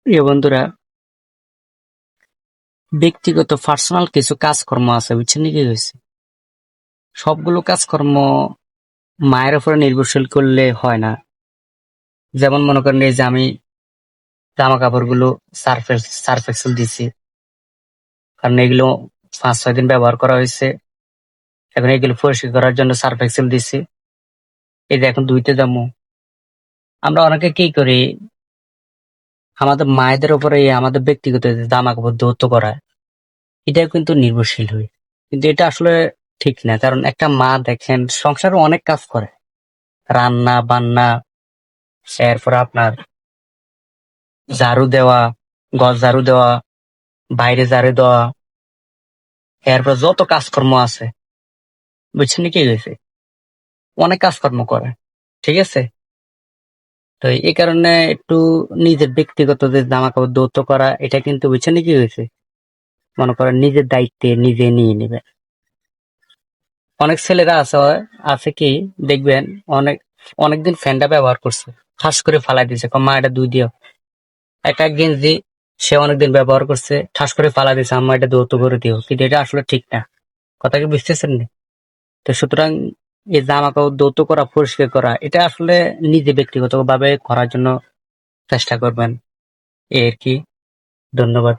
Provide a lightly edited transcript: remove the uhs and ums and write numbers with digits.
প্রিয় বন্ধুরা, ব্যক্তিগত পার্সোনাল কিছু কাজকর্ম আছে, বুঝছেন কি হয়েছে? সবগুলো কাজকর্ম মায়ের উপরে নির্ভরশীল করলে হয় না। যেমন মনে করেন, এই যে আমি জামা কাপড় গুলো সার্ফ এক্সেল দিছি, কারণ এগুলো 5-6 দিন ব্যবহার করা হয়েছে। এখন এগুলো পরিষ্কার করার জন্য সার্ফ এক্সেল দিছি। এই যে এখন ধুইতে যাবো। আমরা অনেকে কি করি, আমাদের মায়েদের উপরে আমাদের ব্যক্তিগত যে জামা কাপড় ধৌত করা, এটা কিন্তু নির্ভরশীল হই। কিন্তু এটা আসলে ঠিক না, কারণ একটা মা দেখেন সংসারে অনেক কাজ করে, রান্না বান্না, এরপর আপনার ঝাড়ু দেওয়া, ঘর ঝাড়ু দেওয়া, বাইরে ঝাড়ু দেওয়া, এরপর যত কাজকর্ম আছে, বুঝছেন কি হয়েছে, অনেক কাজকর্ম করে। ঠিক আছে? তো এই কারণে একটু নিজের ব্যক্তিগত যে জামা কাপড় ধৌত করা, এটা কিন্তু বুঝছেন কি হয়েছে, মনে করেন নিজের দায়িত্বে নিজে নিয়ে নিবে। অনেক ছেলেরা আছে আছে কি, দেখবেন অনেক অনেকদিন ফ্যানটা ব্যবহার করছে, ঠাস করে ফালাই দিছে, মা এটা ধুই দিও। একটা গেঞ্জি সে অনেকদিন ব্যবহার করছে, ঠাস করে ফালা দিছে, আম্মা এটা ধৌত করে দিও। কিন্তু এটা আসলে ঠিক না। কথা কি বুঝতেছেন না? তো সুতরাং এই জামা কাপড় ধৌত করা, পরিষ্কার করা, এটা আসলে নিজে ব্যক্তিগত ভাবে করার জন্য চেষ্টা করবেন, এই আর কি। ধন্যবাদ।